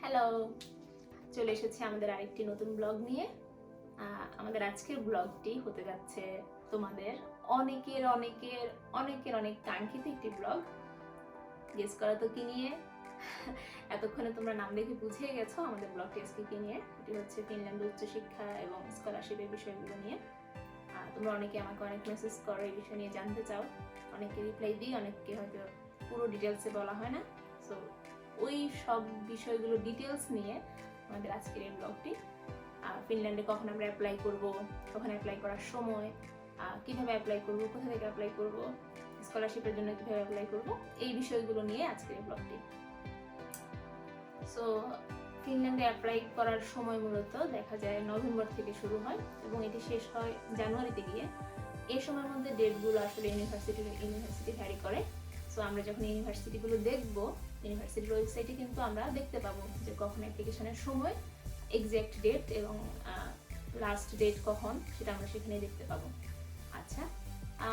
Hello, চলে এসেছি আমাদের আরেকটি নতুন ব্লগ নিয়ে। আমাদের আজকের ব্লগটি হতে যাচ্ছে তোমাদের অনেকের অনেকের অনেকের অনেক কাঙ্ক্ষিত একটি ব্লগ। গেস করা তো কি নিয়ে? এতক্ষণে তোমরা নাম দেখে বুঝে গেছো আমাদের ব্লগটি আজকে কি নিয়ে। এটি হচ্ছে ফিনল্যান্ড উচ্চশিক্ষা এবং স্কলারশিপের বিষয়গুলো নিয়ে। তোমরা অনেকে আমাকে অনেক মেসেজ করো এই বিষয় নিয়ে জানতে চাও, অনেকে রিপ্লাই দিই, অনেককে হয়তো পুরো ডিটেলসে বলা হয় না। সো ওই সব বিষয়গুলো ডিটেলস নিয়ে আমাদের আজকের এই ব্লগটি। ফিনল্যান্ডে কখন আমরা অ্যাপ্লাই করব, কখন অ্যাপ্লাই করার সময়, কিভাবে অ্যাপ্লাই করব, কোথা থেকে অ্যাপ্লাই করব, স্কলারশিপের জন্য কিভাবে অ্যাপ্লাই করব, এই বিষয়গুলো নিয়ে আজকের এই ব্লগটি। সো ফিনল্যান্ডে অ্যাপ্লাই করার সময় মূলত দেখা যায় নভেম্বর থেকে শুরু হয় এবং এটি শেষ হয় জানুয়ারিতে গিয়ে। এই সময়ের মধ্যে ডেটগুলো আসলে ইউনিভার্সিটি ভ্যারি করে। সো আমরা যখন ইউনিভার্সিটিগুলো দেখব, ইউনিভার্সিটির ওয়েবসাইটে কিন্তু আমরা দেখতে পাবো যে কখন অ্যাপ্লিকেশনের সময়, এক্স্যাক্ট ডেট এবং লাস্ট ডেট কখন, সেটা আমরা সেখানে দেখতে পাবো। আচ্ছা,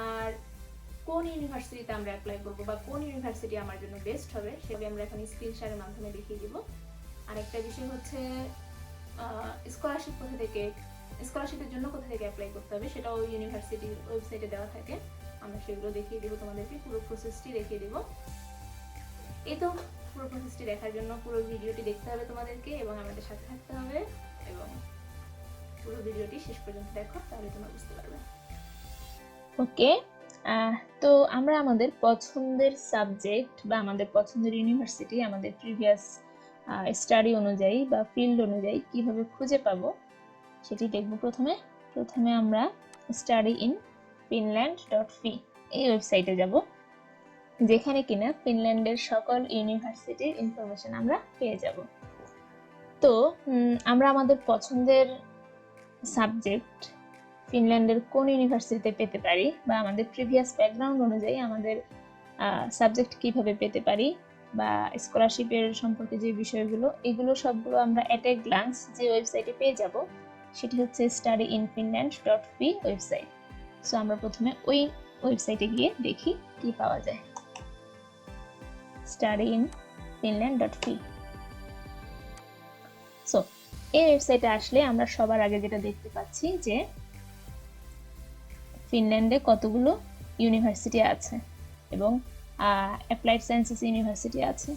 আর কোন ইউনিভার্সিটিতে আমরা অ্যাপ্লাই করবো বা কোন ইউনিভার্সিটি আমার জন্য বেস্ট হবে সেটা আমরা এখন স্ক্রিন শেয়ারের মাধ্যমে দেখিয়ে দিব। আরেকটা বিষয় হচ্ছে স্কলারশিপের জন্য কোথা থেকে অ্যাপ্লাই করতে হবে সেটাও ইউনিভার্সিটির ওয়েবসাইটে দেওয়া থাকে। আমরা সেগুলো দেখিয়ে দিব তোমাদেরকে, পুরো প্রসেসটি দেখিয়ে দিব। এই তো পুরো প্রসেসটি দেখার জন্য পুরো ভিডিওটি দেখতে হবে তোমাদেরকে এবং আমাদের সাথে থাকতে হবে এবং পুরো ভিডিওটি শেষ পর্যন্ত দেখো, তাহলে তোমরা বুঝতে পারবে। ওকে, তো আমরা আমাদের পছন্দের সাবজেক্ট বা আমাদের পছন্দের ইউনিভার্সিটি আমাদের প্রিভিয়াস স্টাডি অনুযায়ী বা ফিল্ড অনুযায়ী কিভাবে খুঁজে পাবো সেটি দেখব। প্রথমে আমরা স্টাডি ইন finland.fi এই ওয়েবসাইটে যাব, যেখানে কিনা ফিনল্যান্ডের সকল ইউনিভার্সিটির ইনফরমেশন আমরা পেয়ে যাব। তো আমরা আমাদের পছন্দের সাবজেক্ট ফিনল্যান্ডের কোন ইউনিভার্সিটিতে পেতে পারি বা আমাদের প্রিভিয়াস ব্যাকগ্রাউন্ড অনুযায়ী আমাদের সাবজেক্ট কিভাবে পেতে পারি বা স্কলারশিপের সম্পর্কে যে বিষয়গুলো, এগুলো সবগুলো আমরা অ্যাট এ গ্লান্স যে ওয়েবসাইটে পেয়ে যাব, সেটি হচ্ছে studyinfinland.fi ওয়েবসাইট। সো আমরা প্রথমে ওই ওয়েবসাইটে গিয়ে দেখি কি পাওয়া যায়। studyinfinland.fi। সো এই ওয়েবসাইটে আসলে আমরা সবার আগে যেটা দেখতে পাচ্ছি যে ফিনল্যান্ডে কতগুলো ইউনিভার্সিটি আছে এবং অ্যাপ্লাইড সায়েন্সেস ইউনিভার্সিটি আছে।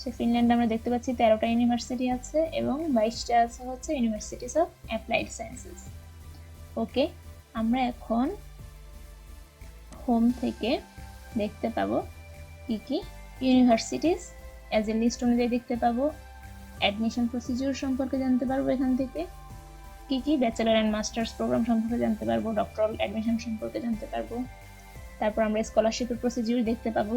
সে ফিনল্যান্ডে আমরা দেখতে পাচ্ছি 13টা ইউনিভার্সিটি আছে এবং 22টা আছে হচ্ছে ইউনিভার্সিটিস অফ অ্যাপ্লাইড সায়েন্সেস। ওকে, আমরা এখন হোম থেকে দেখতে পাবো কি কি ইউনিভার্সিটিস অ্যাজ এ লিস্ট অনুযায়ী দেখতে পাবো। অ্যাডমিশন প্রসিডিউর সম্পর্কে জানতে পারবো, এখান থেকে কি কি ব্যাচেলার অ্যান্ড মাস্টার্স প্রোগ্রাম সম্পর্কে জানতে পারবো, ডক্টরাল অ্যাডমিশন সম্পর্কে জানতে পারবো। তারপর আমরা স্কলারশিপের প্রসিডিউর দেখতে পাবো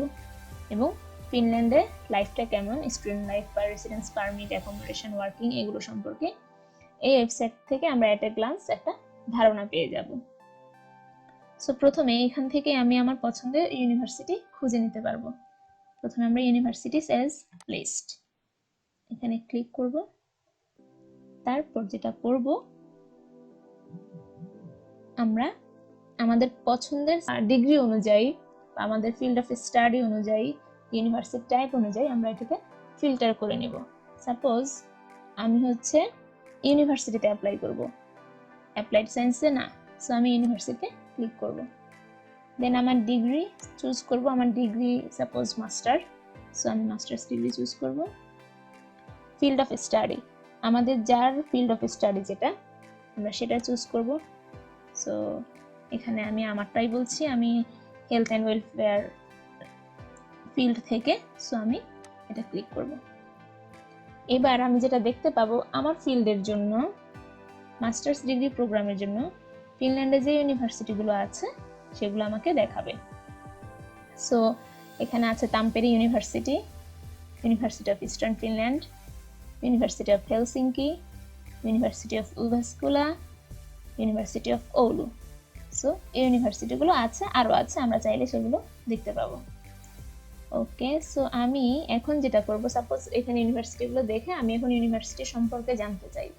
এবং ফিনল্যান্ডে লাইফটা কেমন, স্টুডেন্ট লাইফ বা রেসিডেন্স পারমিট, অ্যাকোমোডেশন, ওয়ার্কিং, এগুলো সম্পর্কে এই ওয়েবসাইট থেকে আমরা অ্যাট এ গ্লান্স একটা ধারণা পেয়ে যাব। সো প্রথমে এখান থেকে আমি আমার পছন্দের ইউনিভার্সিটি খুঁজে নিতে পারবো। প্রথমে আমরা ইউনিভার্সিটিস অ্যাজ লিস্ট এখানে ক্লিক করব। তারপর যেটা করব, আমরা আমাদের পছন্দের ডিগ্রি অনুযায়ী, আমাদের ফিল্ড অফ স্টাডি অনুযায়ী, ইউনিভার্সিটি টাইপ অনুযায়ী আমরা এটাকে ফিল্টার করে নেব। সাপোজ আমি হচ্ছে ইউনিভার্সিটিতে অ্যাপ্লাই করব, অ্যাপ্লাইড সায়েন্সে না, সো আমি ইউনিভার্সিটিতে ক্লিক করব। দেন আমার ডিগ্রি চুজ করব, আমার ডিগ্রি সাপোজ মাস্টার, সো আমি মাস্টার্স ডিগ্রি চুজ করব। ফিল্ড অফ স্টাডি, আমাদের যার ফিল্ড অফ স্টাডি যেটা আমরা সেটা চুজ করব। সো এখানে আমি আমারটাই বলছি, আমি হেলথ অ্যান্ড ওয়েলফেয়ার ফিল্ড থেকে, সো আমি এটা ক্লিক করব। এবার আমি যেটা দেখতে পাবো, আমার ফিল্ডের জন্য মাস্টার্স ডিগ্রি প্রোগ্রামের জন্য ফিনল্যান্ডে যে ইউনিভার্সিটিগুলো আছে সেগুলো আমাকে দেখাবে। সো এখানে আছে Tampere University, University of Eastern Finland, University of Helsinki, University of Jyvaskyla, University of Oulu. So এই ইউনিভার্সিটিগুলো আছে, আরও আছে, আমরা চাইলে সেগুলো দেখতে পাবো। ওকে, সো আমি এখন যেটা করব, সাপোজ এখানে ইউনিভার্সিটিগুলো দেখে আমি এখন ইউনিভার্সিটি সম্পর্কে জানতে চাই,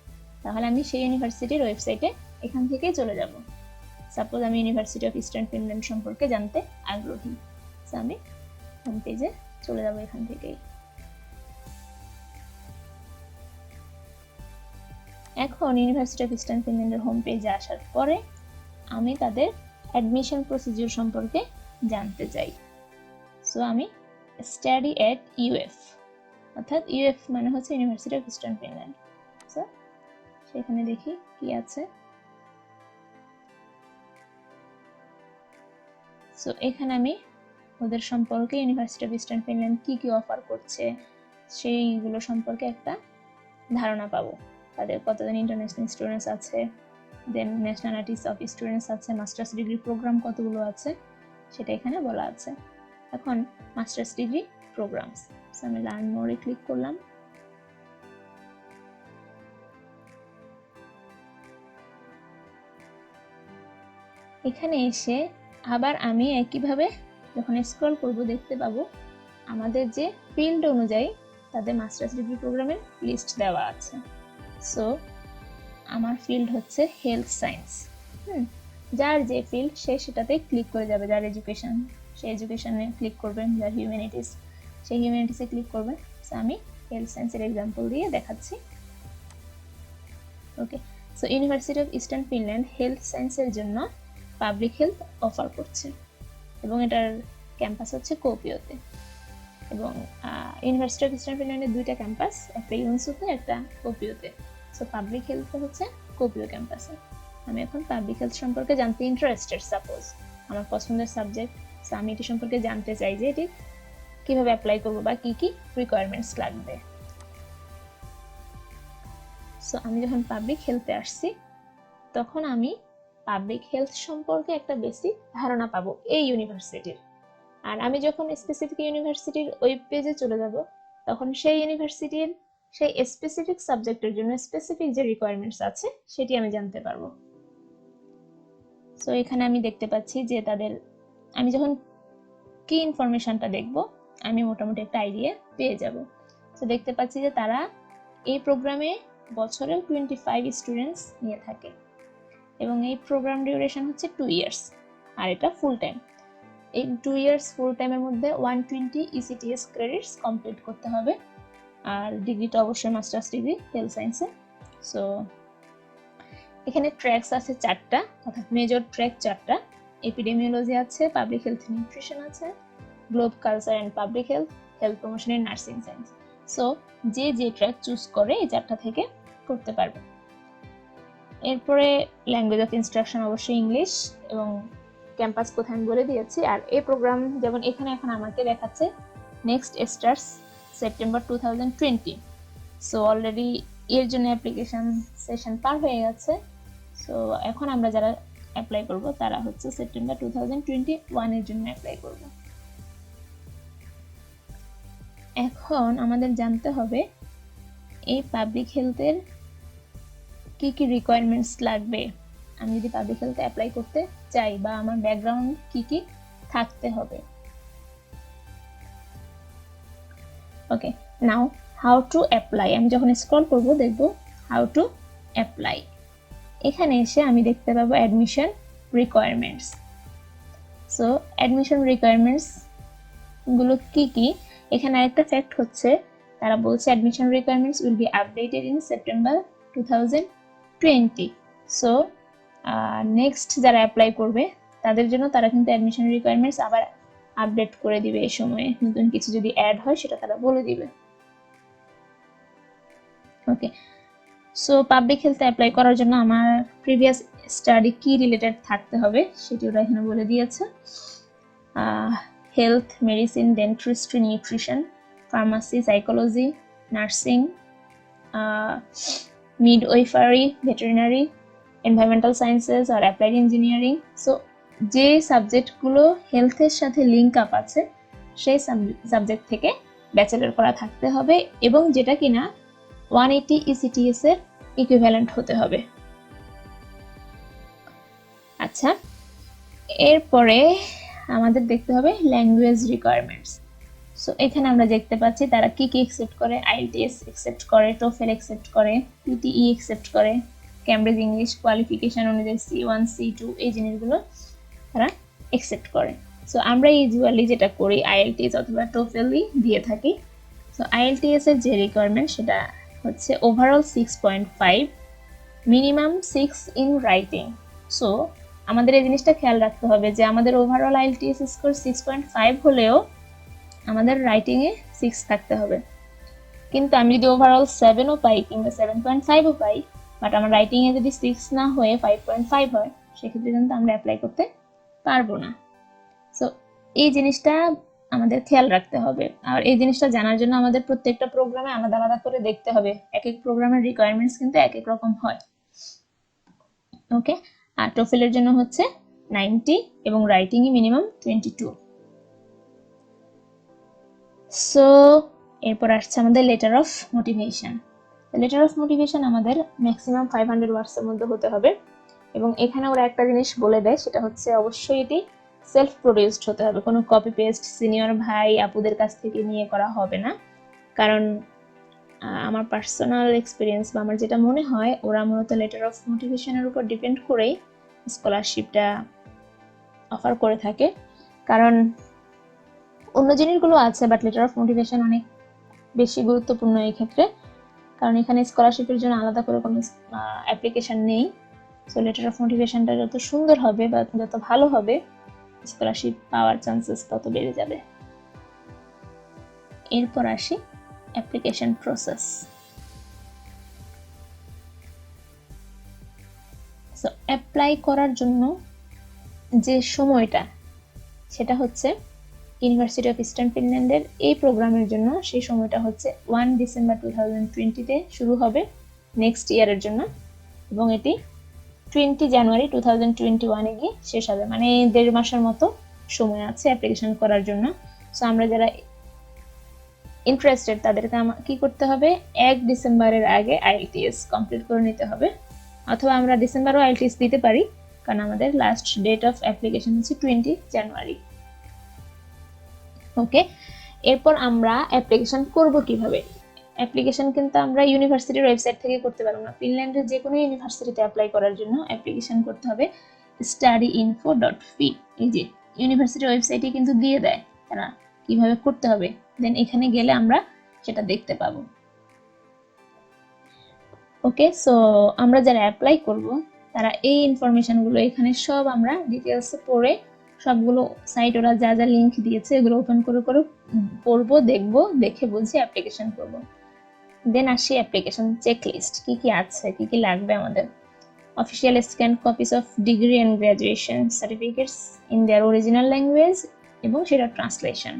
তাহলে আমি সেই ইউনিভার্সিটির ওয়েবসাইটে এখান থেকেই চলে যাব। সাপোজ আমি ইউনিভার্সিটি অফ ইস্টার্ন ফিনল্যান্ড সম্পর্কে জানতে আগ্রহী, সো আমি হোম পেজে চলে যাব এখান থেকেই। এখন ইউনিভার্সিটি অফ ইস্টার্ন ফিনল্যান্ডের হোম পেজে আসার পরে আমি তাদের অ্যাডমিশন প্রসিডিউর সম্পর্কে জানতে চাই। সো আমি স্টাডি এট ইউএফ, অর্থাৎ ইউএফ মানে হচ্ছে university of Eastern Finland. So সেখানে দেখি কি আছে। সো এখানে আমি ওদের সম্পর্কে ইউনিভার্সিটি অফ ইস্টার্ন ফিনল্যান্ড কি কি অফার করছে সেইগুলো সম্পর্কে একটা ধারণা পাবো। তাদের কতজন ইন্টারন্যাশনাল স্টুডেন্টস আছে, দেন ন্যাশনালিটিস অফ স্টুডেন্টস আছে, মাস্টার্স ডিগ্রি প্রোগ্রাম কতগুলো আছে সেটা এখানে বলা আছে। এখন মাস্টার্স ডিগ্রি প্রোগ্রামস, সো আমি লার্ন মোরে ক্লিক করলাম। এখানে এসে আবার আমি একইভাবে যখন স্ক্রল করব দেখতে পাবো আমাদের যে ফিল্ড অনুযায়ী তাদের মাস্টার্স ডিগ্রি প্রোগ্রামের লিস্ট দেওয়া আছে। সো আমার ফিল্ড হচ্ছে হেলথ সায়েন্স। যার যে ফিল্ড সে সেটাতে ক্লিক করে যাবে। যার এডুকেশন সে এডুকেশনে ক্লিক করবেন, যার হিউম্যানিটিস সে হিউম্যানিটিসে ক্লিক করবেন। সো আমি হেলথ সায়েন্সের এক্সাম্পল দিয়ে দেখাচ্ছি। Okay, so University of Eastern Finland health সায়েন্সের জন্য পাবলিক হেলথ অফার করছে এবং এটার ক্যাম্পাস হচ্ছে কোপিওতে। এবং ইউনিভার্সিটি অফ ইস্টার্ন ফিনল্যান্ডের দুইটা ক্যাম্পাস, একটা ইউনসুতে একটা কোপিওতে। সো পাবলিক হেলথ হচ্ছে কোপিও ক্যাম্পাসে। আমি এখন পাবলিক হেলথ সম্পর্কে জানতে ইন্টারেস্টেড, সাপোজ আমার পছন্দের সাবজেক্ট। সো আমি এটি সম্পর্কে জানতে চাই যে এটি কীভাবে অ্যাপ্লাই করবো বা কী কী রিকোয়ারমেন্টস লাগবে। সো আমি যখন পাবলিক হেলথে আসছি তখন আমি পাবলিক হেলথ সম্পর্কে একটা বেসিক ধারণা পাবো এই ইউনিভার্সিটির। আর আমি যখন স্পেসিফিক ইউনিভার্সিটির ওয়েব পেজে চলে যাব তখন সেই ইউনিভার্সিটির সেই স্পেসিফিক সাবজেক্টের জন্য স্পেসিফিক যে রিকোয়ারমেন্টস আছে সেটি আমি জানতে পারবো। সো এখানে আমি দেখতে পাচ্ছি যে তাদের, আমি যখন কি ইনফরমেশনটা দেখব আমি মোটামুটি একটা আইডিয়া পেয়ে যাব। সো দেখতে পাচ্ছি যে তারা এই প্রোগ্রামে বছরে 25 স্টুডেন্টস নিয়ে থাকে এবং এই প্রোগ্রাম ডিউরেশন হচ্ছে 2 ইয়ার্স আর এটা ফুল টাইম। এই 2 ইয়ার্স ফুল টাইমের মধ্যে 120 ECTS ক্রেডিটস কমপ্লিট করতে হবে। আর ডিগ্রিটা অবশ্যই মাস্টার্স ডিগ্রি হেলথ সায়েন্সে। সো এখানে ট্র্যাকস আছে 4টা, অর্থাৎ মেজর ট্র্যাক 4টা। এপিডেমিওলজি আছে, পাবলিক হেলথ নিউট্রিশন আছে, globe culture and public health, health promotion and nursing science. So যে যে ট্র্যাক চুজ করে এই 4টা থেকে করতে পারবে। এরপরে ল্যাঙ্গুয়েজ অফ ইনস্ট্রাকশন অবশ্যই ইংলিশ এবং ক্যাম্পাস কোথায় আমি বলে দিয়েছি। আর এই প্রোগ্রাম যেমন এখানে এখন আমাকে দেখাচ্ছে next starts September 2020। So already এর জন্য অ্যাপ্লিকেশন সেশন পার হয়ে গেছে। সো এখন আমরা যারা অ্যাপ্লাই করব তারা হচ্ছে সেপ্টেম্বর 2021 এর জন্য অ্যাপ্লাই করব। এখন আমাদের জানতে হবে এই পাবলিক হেলথের কি কি রিকোয়ারমেন্টস লাগবে। আমি যদি পাবলিক হেলথে অ্যাপ্লাই করতে চাই বা আমার ব্যাকগ্রাউন্ড কি কি থাকতে হবে। ওকে, নাও হাউ টু অ্যাপ্লাই। আমি যখন স্ক্রল করব দেখব হাউ টু অ্যাপ্লাই। এখানে এসে আমি দেখতে পাবো admission requirements. So admission requirements গুলো কি কি, এখানে আরেকটা ফ্যাক্ট হচ্ছে তারা বলছে admission requirements will be updated in September 2020। So next যারা অ্যাপ্লাই করবে তাদের জন্য তারা কিন্তু অ্যাডমিশন রিকোয়ারমেন্টস আবার আপডেট করে দিবে। এই সময়ে নতুন কিছু যদি অ্যাড হয় সেটা তারা বলে দিবে। ওকে, সো পাবলিক হেলথে অ্যাপ্লাই করার জন্য আমার প্রিভিয়াস স্টাডি কি রিলেটেড থাকতে হবে সেটি ওরা এখানে বলে দিয়েছে। Health, medicine, dentistry, nutrition, pharmacy, psychology, nursing, midwifery, veterinary, environmental sciences আর অ্যাপ্লাইড ইঞ্জিনিয়ারিং। সো যে সাবজেক্টগুলো হেলথের সাথে লিঙ্ক আপ আছে সেই সাবজেক্ট থেকে ব্যাচেলর করা থাকতে হবে এবং যেটা কিনা 180 ECTS এর ইকুইভ্যালেন্ট হতে হবে। আচ্ছা, এরপরে আমাদের দেখতে হবে ল্যাঙ্গুয়েজ রিকোয়ারমেন্টস। সো এখানে আমরা দেখতে পাচ্ছি তারা কি কি অ্যাকসেপ্ট করে। IELTS অ্যাকসেপ্ট করে, TOEFL অ্যাকসেপ্ট করে, PTE অ্যাকসেপ্ট করে, ক্যামব্রিজ ইংলিশ কোয়ালিফিকেশন অনুযায়ী C1 C2 এই জিনিসগুলো তারা অ্যাকসেপ্ট করে। সো আমরা ইউজুয়ালি যেটা করি IELTS অথবা TOEFL দিয়ে থাকি। সো IELTS এর যে রিকোয়ারমেন্ট সেটা হচ্ছে overall 6.5 minimum 6 in writing. So আমাদের এই জিনিসটা খেয়াল রাখতে হবে যে আমাদের ওভারঅল আইএলটিএস স্কোর 6.5 হলেও আমাদের রাইটিংয়ে 6 থাকতে হবে। কিন্তু আমি যদি ওভারঅল 7ও পাই কিংবা 7.5ও পাই, বাট আমার রাইটিংয়ে যদি 6 না হয়ে 5.5 হয়, সেক্ষেত্রে কিন্তু আমরা অ্যাপ্লাই করতে পারবো না। সো এই জিনিসটা আমাদের খেয়াল রাখতে হবে। আর এই জিনিসটা জানার জন্য আমাদের প্রত্যেকটা প্রোগ্রামে আলাদা আলাদা করে দেখতে হবে। এক এক প্রোগ্রামের রিকোয়ারমেন্টস কিন্তু এক এক রকম হয়। ওকে, আর টোফেলের জন্য হচ্ছে 90 এবং রাইটিংয়ে মিনিমাম 22। সো এরপর আসছে আমাদের letter of motivation. Letter of motivation আমাদের ম্যাক্সিমাম 500 ওয়ার্ডসের মধ্যে হতে হবে, এবং এখানে ওরা একটা জিনিস বলে দেয়, সেটা হচ্ছে অবশ্যই এটি সেলফ প্রডিউসড হতে হবে। কোনো কপি পেস্ট সিনিয়র ভাই আপুদের কাছ থেকে নিয়ে করা হবে না। কারণ আমার পার্সোনাল এক্সপিরিয়েন্স বা আমার যেটা মনে হয়, ওরা মূলত লেটার অফ মোটিভেশনের উপর ডিপেন্ড করেই স্কলারশিপটা অফার করে থাকে। কারণ অন্য জিনিসগুলো আছে, বাট লেটার অফ মোটিভেশন অনেক বেশি গুরুত্বপূর্ণ এই ক্ষেত্রে, কারণ এখানে স্কলারশিপের জন্য আলাদা করে কোনো অ্যাপ্লিকেশন নেই। সো লেটার অফ মোটিভেশনটা যত সুন্দর হবে বা যত ভালো হবে, স্কলারশিপ পাওয়ার চান্সেস তত বেড়ে যাবে। এরপর আসি অ্যাপ্লিকেশন প্রসেস। সো অ্যাপ্লাই করার জন্য যে সময়টা, সেটা হচ্ছে ইউনিভার্সিটি অফ ইস্টার্ন ফিনল্যান্ডের এই প্রোগ্রামের জন্য সেই সময়টা হচ্ছে 1 ডিসেম্বর 2020-তে শুরু হবে নেক্সট ইয়ারের জন্য, এবং এটি 20 জানুয়ারি 2021-এ গিয়ে শেষ হবে। মানে 1.5 মাসের মতো সময় আছে অ্যাপ্লিকেশন করার জন্য। সো আমরা যারা ইন্টারেস্টেড তাদেরকে কি করতে হবে, 1 ডিসেম্বরের আগে আইএলটিএস কমপ্লিট করে নিতে হবে, অথবা আমরা ডিসেম্বরও আইএলটিএস দিতে পারি, কারণ আমাদের লাস্ট ডেট অফ অ্যাপ্লিকেশন হচ্ছে 20 জানুয়ারি। ওকে, এরপর আমরা অ্যাপ্লিকেশন করব কিভাবে? অ্যাপ্লিকেশন কিন্তু আমরা ইউনিভার্সিটির ওয়েবসাইট থেকে করতে পারবো না। ফিনল্যান্ডের যে কোনো ইউনিভার্সিটিতে অ্যাপ্লাই করার জন্য অ্যাপ্লিকেশন করতে হবে studyinfo.fi। এই যে ইউনিভার্সিটির ওয়েবসাইটে কিন্তু দিয়ে দেয় তারা কিভাবে করতে হবে, দেন এখানে গেলে আমরা সেটা দেখতে পাবো। ওকে, সো আমরা যারা অ্যাপ্লাই করব তারা এই ইনফরমেশনগুলো এখানে সব আমরা ডিটেলসে পড়ে, সবগুলো সাইট ওরা যা যা লিঙ্ক দিয়েছে এগুলো ওপেন করে করে পড়বো, দেখবো, দেখে বুঝে অ্যাপ্লিকেশন করব। দেন আসি অ্যাপ্লিকেশন চেকলিস্ট, কি কি আছে, কি কি লাগবে আমাদের। Official scan copies of degree and graduation certificates in their original language এবং সেটা ট্রান্সলেশন।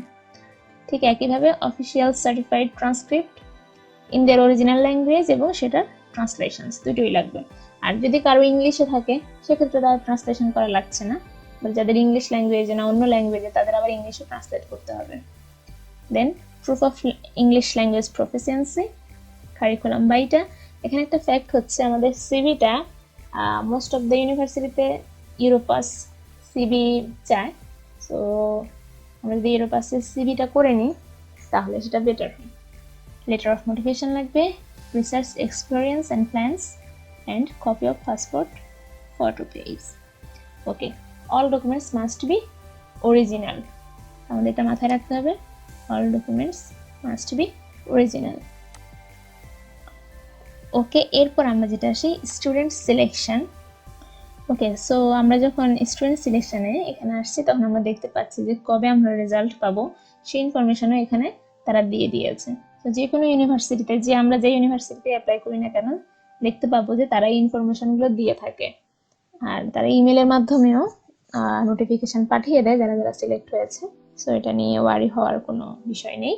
ঠিক একইভাবে official certified transcript in their original language এবং সেটার ট্রান্সলেশন, দুটোই লাগবে। আর যদি কারো ইংলিশে থাকে সেক্ষেত্রে তার ট্রান্সলেশন করা লাগছে না, যাদের ইংলিশ ল্যাঙ্গুয়েজে না অন্য ল্যাঙ্গুয়েজে তাদের আবার ইংলিশে ট্রান্সলেট করতে হবে। Then proof of English language proficiency, curriculum বাইটা। এখানে একটা ফ্যাক্ট হচ্ছে আমাদের সিভিটা মোস্ট অফ দ্য ইউনিভার্সিটিতে ইউরোপাস সিভি চায়। সো আমরা যদি ইউরোপাসের সিভিটা করে নিই তাহলে সেটা বেটার হয়। লেটার অফ মোটিভেশন লাগবে, research experience and plans, and copy of passport photo page. Okay, all documents must be original. আমাদের এটা মাথায় রাখতে হবে, all documents must be original. Okay, এরপর আমরা যেটা আসি স্টুডেন্ট সিলেকশন। ওকে, সো আমরা যখন স্টুডেন্ট সিলেকশনে এখানে আসছি তখন আমরা দেখতে পাচ্ছি যে কবে আমরা রেজাল্ট পাবো সেই ইনফরমেশনও এখানে তারা দিয়ে দিয়েছে। তো যে কোনো ইউনিভার্সিটিতে, যে আমরা যে ইউনিভার্সিটিতে অ্যাপ্লাই করি না কেন, দেখতে পাবো যে তারা এই ইনফরমেশনগুলো দিয়ে থাকে, আর তারা ইমেলের মাধ্যমেও নোটিফিকেশন পাঠিয়ে দেয় যারা যারা সিলেক্ট হয়েছে। সো এটা নিয়ে ওয়ারি হওয়ার কোনো বিষয় নেই।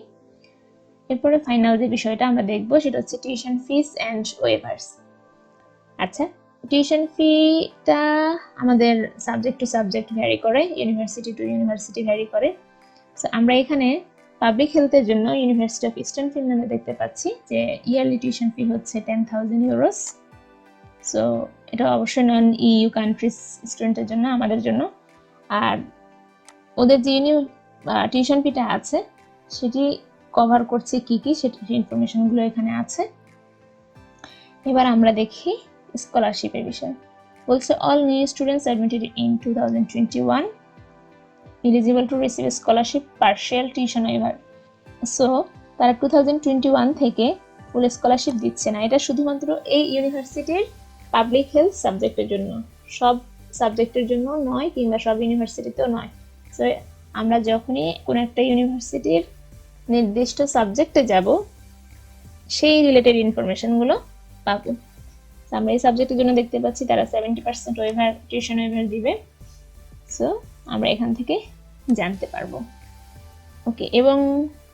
এরপরে ফাইনাল যে বিষয়টা আমরা দেখবো সেটা হচ্ছে টিউশন ফিস অ্যান্ড ওয়েভার্স। আচ্ছা, টিউশন ফিটা আমাদের সাবজেক্ট টু সাবজেক্ট ভ্যারি করে, ইউনিভার্সিটি টু ইউনিভার্সিটি ভ্যারি করে। সো আমরা এখানে পাবলিক হেলথের জন্য ইউনিভার্সিটি অফ ইস্টার্ন ফিনল্যান্ডে দেখতে পাচ্ছি যে ইয়ারলি টিউশন ফি হচ্ছে 10,000 ইউরোস। সো এটা অবশ্যই নন ইউ কান্ট্রিজ স্টুডেন্টের জন্য, আমাদের জন্য। আর ওদের যে টিউশন ফিটা আছে সেটি কভার করছে কি কি, সেটা ইনফরমেশনগুলো এখানে আছে। এবার আমরা দেখি স্কলারশিপের বিষয়। বলছে all new students admitted in 2021 eligible to receive scholarship partial tuition waiver. So তারা 2021 থেকে ফুল স্কলারশিপ দিচ্ছে না, এটা শুধুমাত্র এই ইউনিভার্সিটির পাবলিক হেলথ সাবজেক্টের জন্য, সব সাবজেক্টের জন্য নয় কিংবা সব ইউনিভার্সিটিতেও নয়। সো আমরা যখনই কোনো একটা ইউনিভার্সিটির নির্দিষ্ট সাবজেক্টে যাব সেই রিলেটেড ইনফরমেশনগুলো পাবো। আমরা এই সাবজেক্টের জন্য দেখতে পাচ্ছি তারা 70% ওয়েভার, টিউশন ওয়েভার দিবে। সো আমরা এখান থেকে জানতে পারবো। ওকে, এবং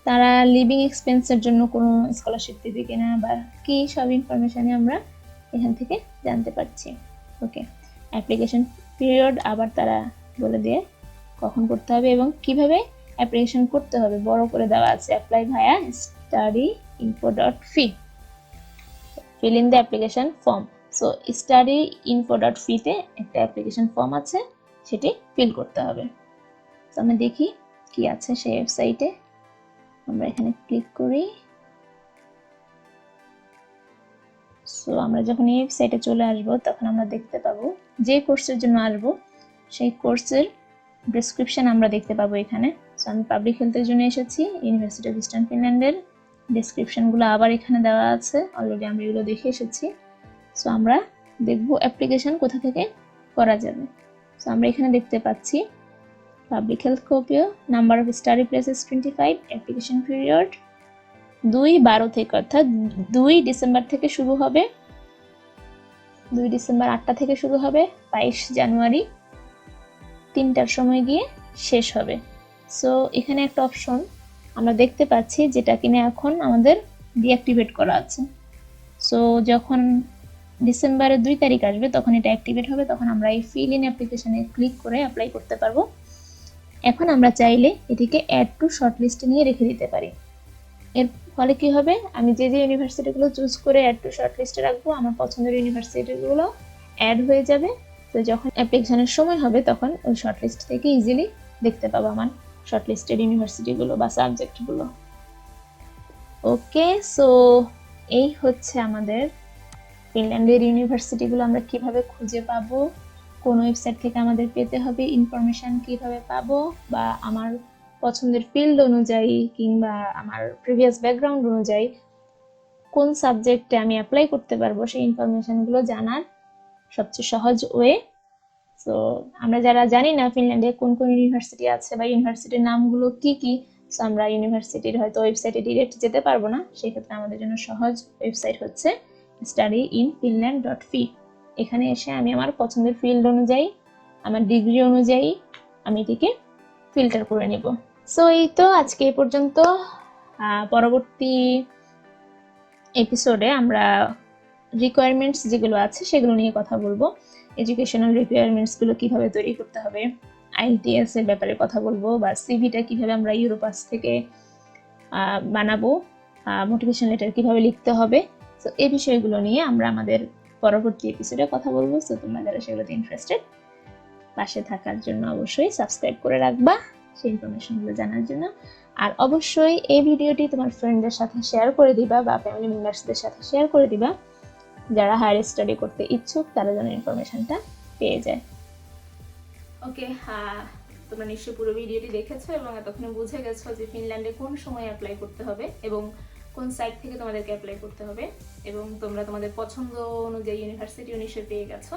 তারা লিভিং এক্সপেন্সের জন্য কোনো স্কলারশিপ দেবে কিনা বা কি, সব ইনফরমেশানই আমরা এখান থেকে জানতে পারছি। ওকে, অ্যাপ্লিকেশন পিরিয়ড আবার তারা বলে দিয়ে কখন করতে হবে এবং কিভাবে অ্যাপ্লিকেশন করতে হবে বড় করে দেওয়া আছে, apply via studyinfo.fi, fill in the application form। So studyinfo.fi তে একটা অ্যাপ্লিকেশন ফর্ম আছে, সেটি ফিল করতে হবে। তো আমরা দেখি কি আছে সেই ওয়েবসাইটে। আমরা এখানে ক্লিক করি। সো আমরা যখন এই ওয়েবসাইটে চলে আসব তখন আমরা দেখতে পাবো যে কোর্সের জন্য আসবো সেই কোর্সের ডেসক্রিপশন আমরা দেখতে পাবো এখানে। সো আমি পাবলিক হেলথের জন্য এসেছি, ইউনিভার্সিটি অফ ইস্টার্ন ফিনল্যান্ডের ডেসক্রিপশনগুলো আবার এখানে দেওয়া আছে, অলরেডি আমরা এগুলো দেখে এসেছি। সো আমরা দেখব অ্যাপ্লিকেশন কোথা থেকে করা যাবে। সো আমরা এখানে দেখতে পাচ্ছি public health Kuopio, number of study places 25, application period 2/12 থেকে, অর্থাৎ 2 ডিসেম্বর থেকে শুরু হবে, 2 ডিসেম্বর 8টা থেকে শুরু হবে, 22 জানুয়ারি 3টার সময় গিয়ে শেষ হবে। সো এখানে একটা অপশন আমরা দেখতে পাচ্ছি যেটা কিনা এখন আমাদের ডিঅ্যাক্টিভেট করা আছে। সো যখন ডিসেম্বরের 2 তারিখ আসবে তখন এটা অ্যাক্টিভেট হবে, তখন আমরা এই ফিল ইন অ্যাপ্লিকেশনে ক্লিক করে অ্যাপ্লাই করতে পারবো। এখন আমরা চাইলে এটিকে অ্যাড টু শর্ট লিস্টে নিয়ে রেখে দিতে পারি। এর ফলে কি হবে, আমি যে যে ইউনিভার্সিটিগুলো চুজ করে অ্যাড টু শর্ট লিস্টে রাখবো আমার পছন্দের ইউনিভার্সিটিগুলো অ্যাড হয়ে যাবে। তো যখন অ্যাপ্লিকেশনের সময় হবে তখন ওই শর্ট লিস্ট থেকে ইজিলি দেখতে পাবো আমার শর্ট লিস্টেড ইউনিভার্সিটিগুলো বা সাবজেক্টগুলো। ওকে, সো এই হচ্ছে আমাদের ফিনল্যান্ডের ইউনিভার্সিটিগুলো আমরা কিভাবে খুঁজে পাবো, কোন ওয়েবসাইট থেকে আমাদের পেতে হবে, ইনফরমেশন কিভাবে পাবো, বা আমার পছন্দের ফিল্ড অনুযায়ী কিংবা আমার প্রিভিয়াস ব্যাকগ্রাউন্ড অনুযায়ী কোন সাবজেক্টে আমি অ্যাপ্লাই করতে পারবো, সেই ইনফরমেশনগুলো জানার সবচেয়ে সহজ ওয়ে। সো আমরা যারা জানি না ফিনল্যান্ডে কোন কোন ইউনিভার্সিটি আছে বা ইউনিভার্সিটির নামগুলো কি কি, সো আমরা ইউনিভার্সিটির হয়তো ওয়েবসাইটে ডিরেক্ট যেতে পারবো না, সেই ক্ষেত্রে আমাদের জন্য সহজ ওয়েবসাইট হচ্ছে studyinfinland.fi। এখানে এসে আমি আমার পছন্দের ফিল্ড অনুযায়ী, আমার ডিগ্রি অনুযায়ী আমি এটিকে ফিল্টার করে নিব। সো এই তো আজকে এই পর্যন্ত। পরবর্তী এপিসোডে আমরা রিকোয়ারমেন্টস যেগুলো আছে সেগুলো নিয়ে কথা বলবো, এডুকেশনাল রিকোয়ারমেন্টসগুলো কিভাবে তৈরি করতে হবে, আইএলটিএস এর ব্যাপারে কথা বলবো, বা সিভিটা কিভাবে আমরা ইউরোপাস থেকে বানাবো, মোটিভেশন লেটার কিভাবে লিখতে হবে। সো এই বিষয়গুলো নিয়ে আমরা আমাদের পরবর্তী এপিসোডে কথা বলবো। সো তোমরা যারা সেগুলোতে ইন্টারেস্টেড, পাশে থাকার জন্য অবশ্যই সাবস্ক্রাইব করে রাখবা সেই ইনফরমেশনগুলো জানার জন্য। আর অবশ্যই এই ভিডিওটি তোমার ফ্রেন্ডদের সাথে শেয়ার করে দিবা বা ফ্যামিলি মেম্বার্সদের সাথে শেয়ার করে দিবা, যারা হায়ার স্টাডি করতে ইচ্ছুক তারা যেন ইনফরমেশনটা পেয়ে যায়। ওকে, তোমরা নিশ্চয়ই পুরো ভিডিওটি দেখেছো এবং এতক্ষণে বুঝে গেছো যে ফিনল্যান্ডে কোন সময় অ্যাপ্লাই করতে হবে এবং কোন সাইট থেকে তোমাদেরকে অ্যাপ্লাই করতে হবে, এবং তোমরা তোমাদের পছন্দ অনুযায়ী ইউনিভার্সিটি নিশ্চয়ই পেয়ে গেছো।